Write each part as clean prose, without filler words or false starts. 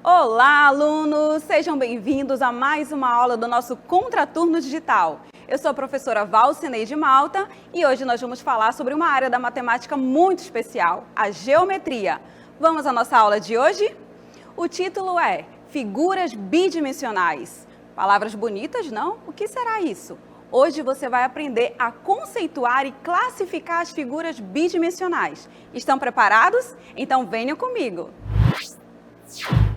Olá, alunos! Sejam bem-vindos a mais uma aula do nosso Contraturno Digital. Eu sou a professora Valcineide Malta e hoje nós vamos falar sobre uma área da matemática muito especial, a geometria. Vamos à nossa aula de hoje? O título é Figuras Bidimensionais. Palavras bonitas, não? O que será isso? Hoje você vai aprender a conceituar e classificar as figuras bidimensionais. Estão preparados? Então venham comigo!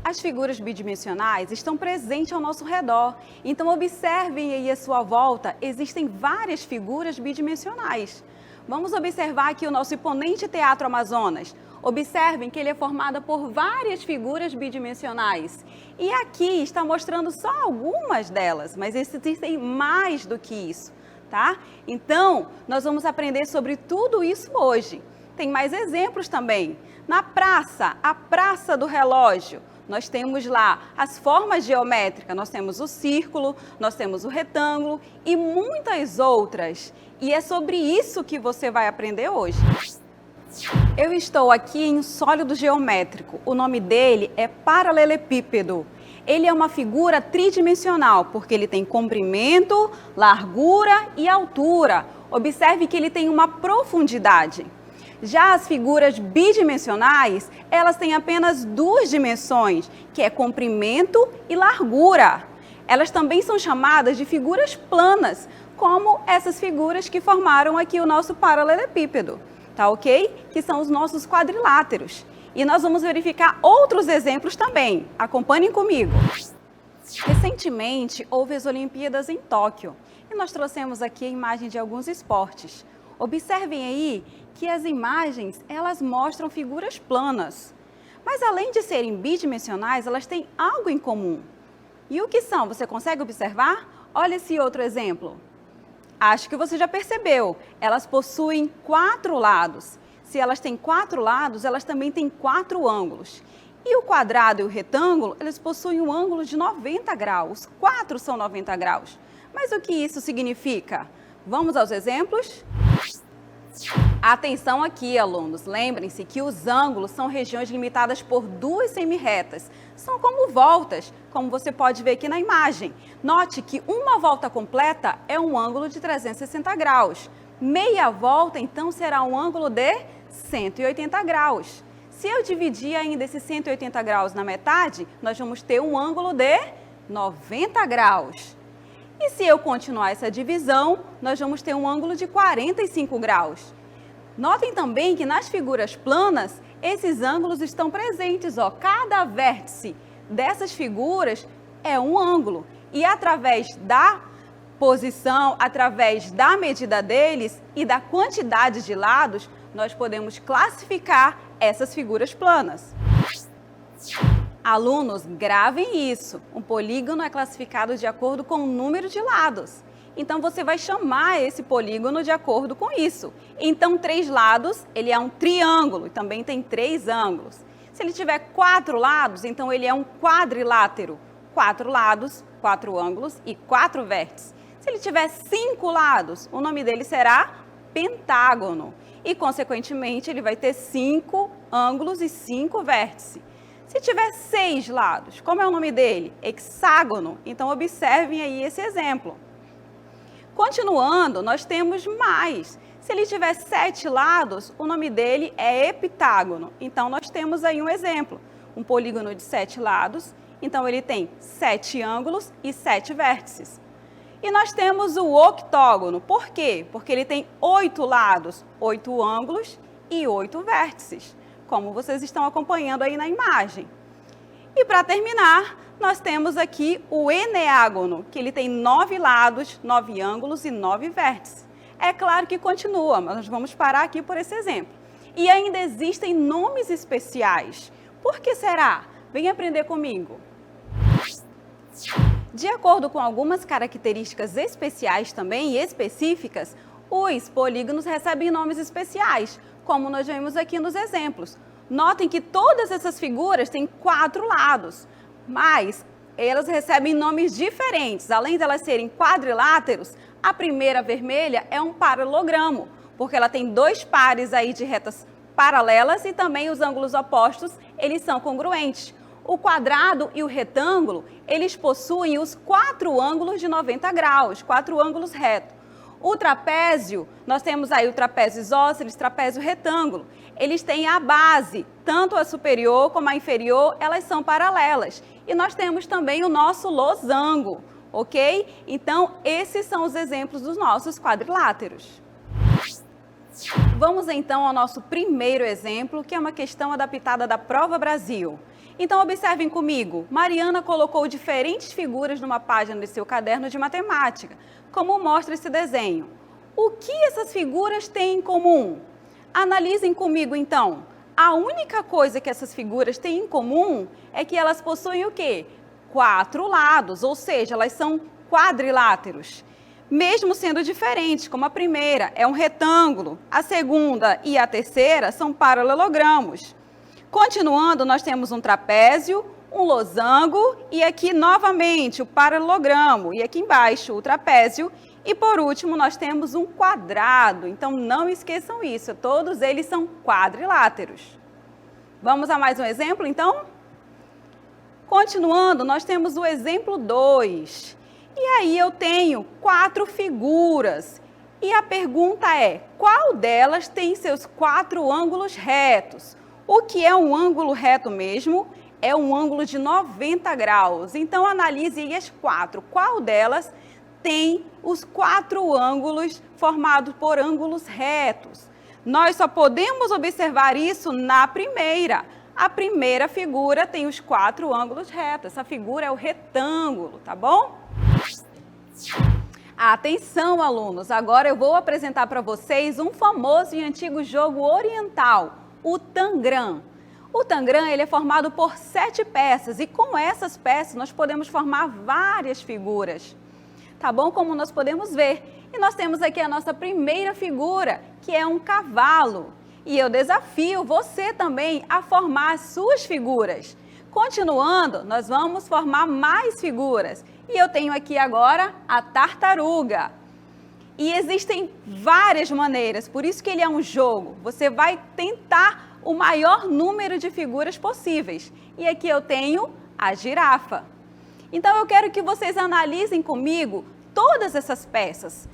As figuras bidimensionais estão presentes ao nosso redor, então observem aí à sua volta, existem várias figuras bidimensionais. Vamos observar aqui o nosso imponente Teatro Amazonas. Observem que ele é formado por várias figuras bidimensionais. E aqui está mostrando só algumas delas, mas existem mais do que isso, tá? Então, nós vamos aprender sobre tudo isso hoje. Tem mais exemplos também. Na praça, a Praça do Relógio, nós temos lá as formas geométricas, nós temos o círculo, nós temos o retângulo e muitas outras. E é sobre isso que você vai aprender hoje. Eu estou aqui em um sólido geométrico, o nome dele é paralelepípedo. Ele é uma figura tridimensional, porque ele tem comprimento, largura e altura. Observe que ele tem uma profundidade. Já as figuras bidimensionais, elas têm apenas duas dimensões, que é comprimento e largura. Elas também são chamadas de figuras planas, como essas figuras que formaram aqui o nosso paralelepípedo, tá ok? Que são os nossos quadriláteros. E nós vamos verificar outros exemplos também. Acompanhem comigo. Recentemente, houve as Olimpíadas em Tóquio e nós trouxemos aqui a imagem de alguns esportes. Observem aí que as imagens, elas mostram figuras planas. Mas além de serem bidimensionais, elas têm algo em comum. E o que são? Você consegue observar? Olha esse outro exemplo. Acho que você já percebeu. Elas possuem 4 lados. Se elas têm 4 lados, elas também têm 4 ângulos. E o quadrado e o retângulo, eles possuem um ângulo de 90 graus. 4 são 90 graus. Mas o que isso significa? Vamos aos exemplos? Atenção aqui, alunos. Lembrem-se que os ângulos são regiões limitadas por 2 semirretas. São como voltas, como você pode ver aqui na imagem. Note que uma volta completa é um ângulo de 360 graus. Meia volta, então, será um ângulo de 180 graus. Se eu dividir ainda esses 180 graus na metade, nós vamos ter um ângulo de 90 graus. E se eu continuar essa divisão, nós vamos ter um ângulo de 45 graus. Notem também que nas figuras planas, esses ângulos estão presentes. Cada vértice dessas figuras é um ângulo. E através da posição, através da medida deles e da quantidade de lados, nós podemos classificar essas figuras planas. Alunos, gravem isso. Um polígono é classificado de acordo com o número de lados. Então, você vai chamar esse polígono de acordo com isso. Então, 3 lados, ele é um triângulo e também tem 3 ângulos. Se ele tiver 4 lados, então ele é um quadrilátero. 4 lados, 4 ângulos e 4 vértices. Se ele tiver 5 lados, o nome dele será pentágono. E, consequentemente, ele vai ter 5 ângulos e 5 vértices. Se tiver 6 lados, como é o nome dele? Hexágono. Então, observem aí esse exemplo. Continuando, nós temos mais. Se ele tiver 7 lados, o nome dele é heptágono. Então, nós temos aí um exemplo. Um polígono de 7 lados. Então, ele tem 7 ângulos e 7 vértices. E nós temos o octógono. Por quê? Porque ele tem 8 lados, 8 ângulos e 8 vértices, como vocês estão acompanhando aí na imagem. E para terminar, nós temos aqui o eneágono, que ele tem 9 lados, 9 ângulos e 9 vértices. É claro que continua, mas nós vamos parar aqui por esse exemplo. E ainda existem nomes especiais. Por que será? Vem aprender comigo. De acordo com algumas características especiais também e específicas, os polígonos recebem nomes especiais, como nós vemos aqui nos exemplos. Notem que todas essas figuras têm 4 lados, mas elas recebem nomes diferentes. Além de elas serem quadriláteros, a primeira vermelha é um paralelogramo, porque ela tem 2 pares aí de retas paralelas e também os ângulos opostos, eles são congruentes. O quadrado e o retângulo, eles possuem os 4 ângulos de 90 graus, 4 ângulos retos. O trapézio, nós temos aí o trapézio isósceles, trapézio retângulo. Eles têm a base, tanto a superior como a inferior, elas são paralelas. E nós temos também o nosso losango, ok? Então, esses são os exemplos dos nossos quadriláteros. Vamos então ao nosso primeiro exemplo, que é uma questão adaptada da Prova Brasil. Então, observem comigo, Mariana colocou diferentes figuras numa página de seu caderno de matemática, como mostra esse desenho. O que essas figuras têm em comum? Analisem comigo, então. A única coisa que essas figuras têm em comum é que elas possuem o quê? 4 lados, ou seja, elas são quadriláteros. Mesmo sendo diferentes, como a primeira é um retângulo, a segunda e a terceira são paralelogramos. Continuando, nós temos um trapézio, um losango e aqui novamente o paralelogramo e aqui embaixo o trapézio e por último nós temos um quadrado. Então não esqueçam isso, todos eles são quadriláteros. Vamos a mais um exemplo então? Continuando, nós temos o exemplo 2. E aí eu tenho 4 figuras. E a pergunta é, qual delas tem seus 4 ângulos retos? O que é um ângulo reto mesmo? É um ângulo de 90 graus. Então, analise aí as 4. Qual delas tem os 4 ângulos formados por ângulos retos? Nós só podemos observar isso na primeira. A primeira figura tem os 4 ângulos retos. Essa figura é o retângulo, tá bom? Atenção, alunos! Agora eu vou apresentar para vocês um famoso e antigo jogo oriental, o Tangram. O Tangram ele é formado por 7 peças e com essas peças nós podemos formar várias figuras, tá bom? Como nós podemos ver. E nós temos aqui a nossa primeira figura, que é um cavalo. E eu desafio você também a formar as suas figuras. Continuando, nós vamos formar mais figuras. E eu tenho aqui agora a tartaruga. E existem várias maneiras, por isso que ele é um jogo. Você vai tentar o maior número de figuras possíveis. E aqui eu tenho a girafa. Então eu quero que vocês analisem comigo todas essas peças.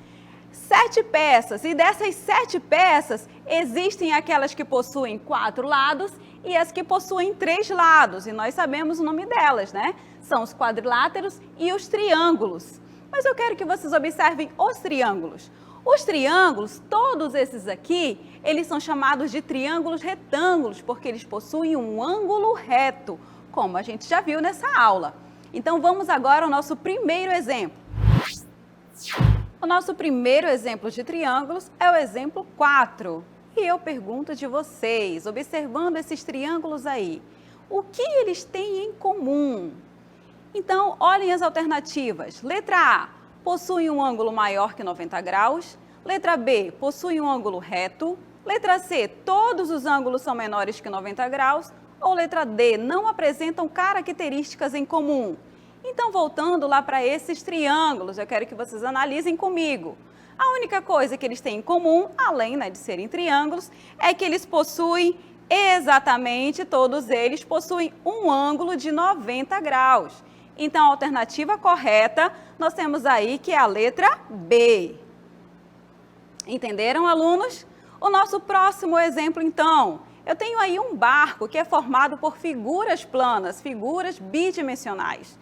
7 peças, e dessas 7 peças, existem aquelas que possuem 4 lados e as que possuem 3 lados. E nós sabemos o nome delas, né? São os quadriláteros e os triângulos. Mas eu quero que vocês observem os triângulos. Os triângulos, todos esses aqui, eles são chamados de triângulos retângulos, porque eles possuem um ângulo reto, como a gente já viu nessa aula. Então vamos agora ao nosso primeiro exemplo. O nosso primeiro exemplo de triângulos é o exemplo 4. E eu pergunto de vocês, observando esses triângulos aí, o que eles têm em comum? Então, olhem as alternativas. Letra A, possui um ângulo maior que 90 graus. Letra B, possui um ângulo reto. Letra C, todos os ângulos são menores que 90 graus. Ou letra D, não apresentam características em comum. Então, voltando lá para esses triângulos, eu quero que vocês analisem comigo. A única coisa que eles têm em comum, além de serem triângulos, é que eles possuem exatamente, todos eles possuem um ângulo de 90 graus. Então, a alternativa correta, nós temos aí que é a letra B. Entenderam, alunos? O nosso próximo exemplo, então, eu tenho aí um barco que é formado por figuras planas, figuras bidimensionais.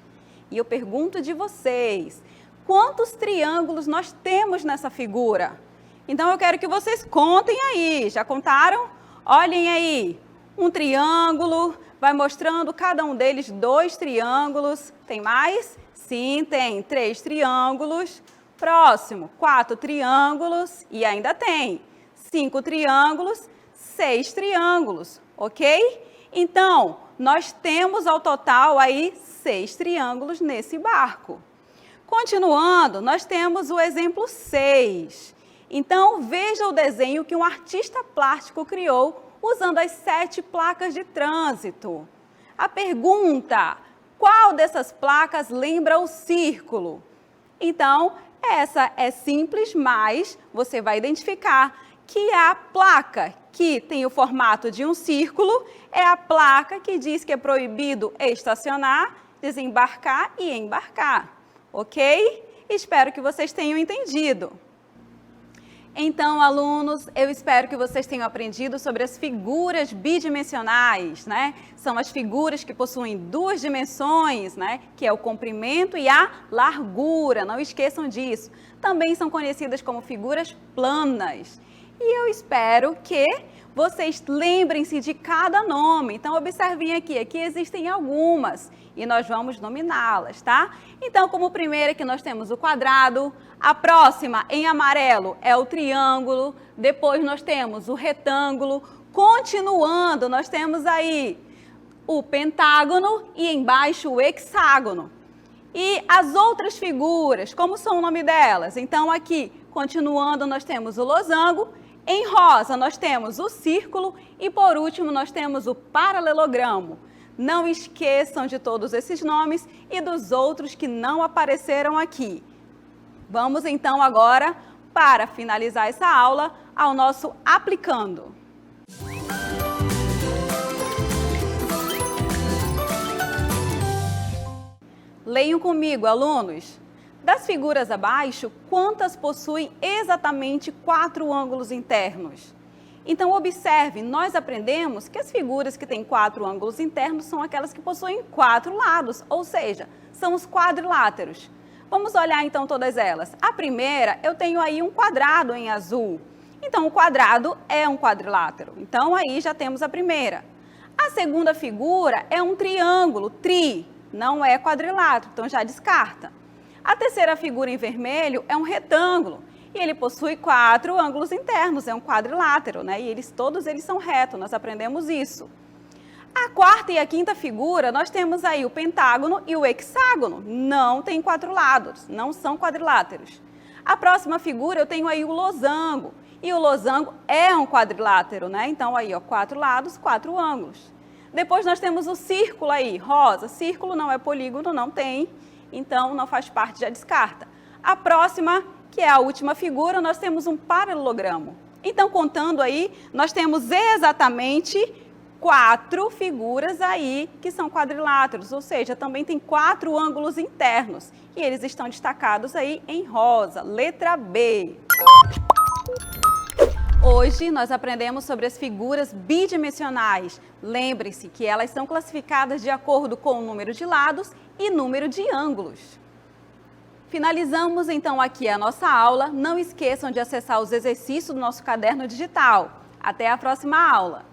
E eu pergunto de vocês, quantos triângulos nós temos nessa figura? Então, eu quero que vocês contem aí. Já contaram? Olhem aí, um triângulo, vai mostrando cada um deles 2 triângulos. Tem mais? Sim, tem 3 triângulos. Próximo, 4 triângulos e ainda tem 5 triângulos, 6 triângulos, ok? Então, nós temos ao total aí 6 triângulos nesse barco. Continuando, nós temos o exemplo 6. Então, veja o desenho que um artista plástico criou usando as 7 placas de trânsito. A pergunta, qual dessas placas lembra o círculo? Então, essa é simples, mas você vai identificar que a placa que tem o formato de um círculo é a placa que diz que é proibido estacionar, desembarcar e embarcar, ok? Espero que vocês tenham entendido. Então, alunos, eu espero que vocês tenham aprendido sobre as figuras bidimensionais, né? São as figuras que possuem duas dimensões, né? Que é o comprimento e a largura, não esqueçam disso. Também são conhecidas como figuras planas. E eu espero que vocês lembrem-se de cada nome. Então, observem aqui existem algumas e nós vamos nominá-las, tá? Então, como primeira aqui nós temos o quadrado, a próxima em amarelo é o triângulo, depois nós temos o retângulo, continuando nós temos aí o pentágono e embaixo o hexágono. E as outras figuras, como são o nome delas? Então, aqui, continuando, nós temos o losango. Em rosa, nós temos o círculo e, por último, nós temos o paralelogramo. Não esqueçam de todos esses nomes e dos outros que não apareceram aqui. Vamos, então, agora, para finalizar essa aula, ao nosso aplicando. Leiam comigo, alunos. Das figuras abaixo, quantas possuem exatamente 4 ângulos internos? Então, observe, nós aprendemos que as figuras que têm 4 ângulos internos são aquelas que possuem 4 lados, ou seja, são os quadriláteros. Vamos olhar então todas elas. A primeira, eu tenho aí um quadrado em azul. Então, o quadrado é um quadrilátero. Então, aí já temos a primeira. A segunda figura é um triângulo, tri, não é quadrilátero, então já descarta. A terceira figura em vermelho é um retângulo e ele possui 4 ângulos internos, é um quadrilátero, né? E todos eles são retos, nós aprendemos isso. A quarta e a quinta figura, nós temos aí o pentágono e o hexágono, não tem 4 lados, não são quadriláteros. A próxima figura eu tenho aí o losango, e o losango é um quadrilátero, né? Então aí, ó, 4 lados, 4 ângulos. Depois nós temos o círculo aí, rosa, círculo não é polígono, não tem. Então, não faz parte, já descarta. A próxima, que é a última figura, nós temos um paralelogramo. Então, contando aí, nós temos exatamente 4 figuras aí que são quadriláteros, ou seja, também tem 4 ângulos internos. E eles estão destacados aí em rosa, letra B. Hoje nós aprendemos sobre as figuras bidimensionais. Lembre-se que elas são classificadas de acordo com o número de lados e número de ângulos. Finalizamos então aqui a nossa aula. Não esqueçam de acessar os exercícios do nosso caderno digital. Até a próxima aula!